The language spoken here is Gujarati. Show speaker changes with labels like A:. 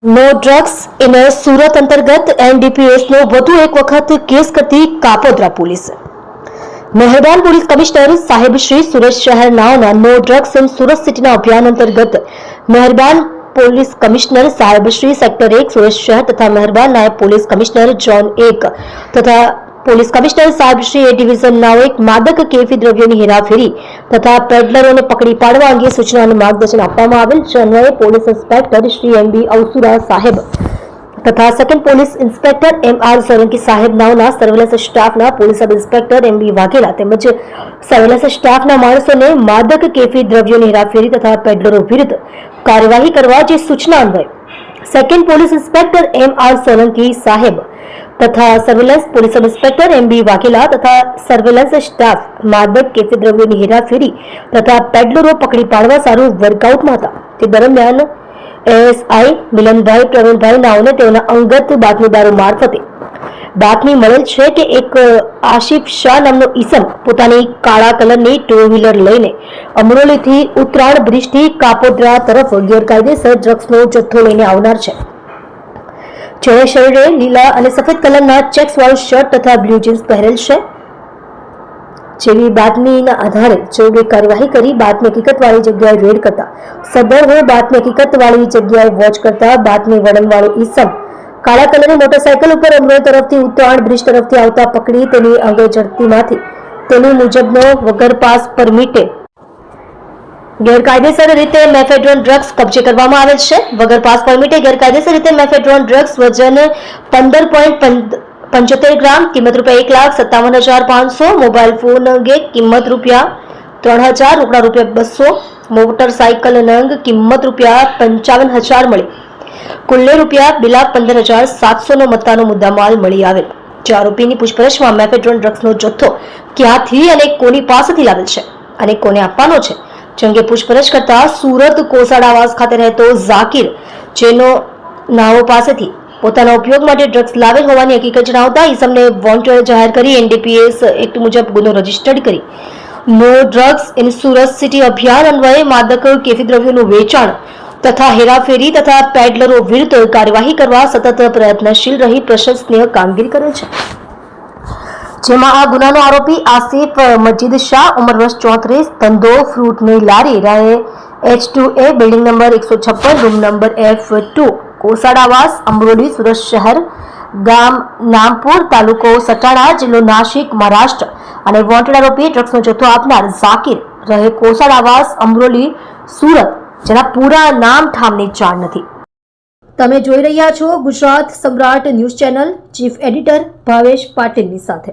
A: નો ડ્રગ્સ ઇન સુરત અંતર્ગત એનડીપીએસનો વધુ એક વખત કેસ કરતી કાપોદ્રા પોલીસ. મહેરબાન પોલીસ કમિશનર સાહેબ શ્રી સુરત શહેરનાઓના નો ડ્રગ્સ ઇન સુરત સિટીના અભિયાન અંતર્ગત મહેરબાન પોલીસ કમિશનર સાહેબ શ્રી સેક્ટર 1 સુરત શહેર તથા મહેરબાન નાયબ પોલીસ કમિશનર ઝોન 1 તથા પોલીસ કમિશનર સાહેબ શ્રી એ ડિવિઝન નાઓએ માદક કેફી દ્રવ્યોની હેરાફેરી તથા પેડલરોને પકડી પાડવા અંગે સૂચના અને માર્ગદર્શન આપવામાં આવેલ. જે અન્વયે police inspector Shri MB Avsura સાહેબ તથા second police inspector MR Solanki સાહેબ નાઓના સર્વેલન્સ સ્ટાફના police sub inspector MB Vaghela તેમજ સર્વેલન્સ સ્ટાફના માણસોને માદક કેફી દ્રવ્યોની હેરાફેરી તથા પેડલરો વિરુદ્ધ કાર્યવાહી કરવા જે સૂચના અન્વયે second police inspector MR Solanki સાહેબ તથા surveillance police sub inspector MB Vaghela તથા સર્વેલન્સ સ્ટાફ માદક કેફી દ્રવ્યોની હેરાફેરી તથા પેડલરો પકડી પાડવા સારું વર્કઆઉટમાં હતા. તે દરમિયાન એએસઆઈ મિલનભાઈ પ્રવીણભાઈ નાઓને તેઓના અંગત બાતમીદારો મારફતે બાતમી મળેલ છે કે એક આશિફ શાહ નામનો ઈસમ પોતાની કાળા કલરની ટુ વ્હીલર લઈને અમરોલીથી ઉત્તરાયણ બ્રિજથી કાપોદ્રા તરફ ગેરકાયદેસર ડ્રગ્સનો જથ્થો લઈને આવનાર છે. જેણે શરીરે લીલા અને સફેદ કલરના ચેક્સ વાળું શર્ટ તથા બ્લુ જીન્સ પહેરેલ છે. જેવી બાતમીના આધારે જરૂરી કાર્યવાહી કરી બાતમી હકીકતવાળી જગ્યાએ રેડ કરતા સદરને બાતમી હકીકતવાળી જગ્યાએ વોચ કરતા બાતમી વર્ણનવાળો ઈસમ કાળા કલરની મોટરસાયકલ ઉપર અમરોલી તરફથી ઉત્તરાયણ બ્રિજ તરફથી આવતા પકડી તેની અંગે ઝડપીમાંથી તેની મુજબનો વગર પાસ પરમિટે ગેરકાયદેસર રીતે મેફેડ્રોન ડ્રગ્સ કબજે કરવામાં આવેલ છે. વગર પાસ પરમિટે ગેરકાયદેસર રીતે મેફેડ્રોન ડ્રગ્સ વજન 15.75 ગ્રામ, કિંમત ₹1,57,500, મોબાઈલ ફોન અંગે કિંમત ₹3,000, રોકડા ₹200, મોટરસાયકલ નંગ કિંમત ₹55,000 મળી કુલ્લે ₹2,15,700 નો મત્તાનો મુદ્દામાલ મળી આવેલ. જે આરોપીની પૂછપરછમાં મેફેડ્રોન ડ્રગ્સનો જથ્થો ક્યાંથી અને કોની પાસેથી લાવેલ છે અને કોને આપવાનો છે જે અંગે પૂછપરછ કરતા સુરત કોસાડ આવાસ ખાતે રહેતો ઝાકીર જેનો નાઓ પાસેથી પોતાના ઉપયોગ માટે ડ્રગ્સ લાવેલ હોવાની હકીકત જણાવતા ઈસમને વોન્ટેડ જાહેર કરી એનડીપીએસ એક્ટ મુજબ ગુનો રજીસ્ટર્ડ કરી no drugs in Surat city અભિયાન અન્વયે માદક કેફી દ્રવ્યોનું વેચાણ તથા હેરાફેરી તથા પેડલરો વિરુદ્ધ કાર્યવાહી કરવા સતત પ્રયત્નશીલ રહી પ્રશંસનીય કામગીરી કરે છે. જેમાં આ ગુનાનો આરોપી આસિફ મજીદ શાહ ઉંમર વર્ષ 34, ધંધો ફ્રૂટની લારી, રાય H2A, building number 156, room number F2, Kosad આવાસ, અમરોલી, સુરત શહેર, ગામ નામપુર, તાલુકો સટાણા, જિલ્લો નાસિક, મહારાષ્ટ્ર અને વોન્ટેડ આરોપી ડ્રગ્સનો જથ્થો આપનાર ઝાકીર રહે કોસાડ આવાસ, અમરોલી, સુરત, જેના પૂરા નામ ઠામની જાણ નથી. તમે જોઈ રહ્યા છો ગુજરાત સમ્રાટ news channel, chief editor Bhavesh પાટીલની સાથે.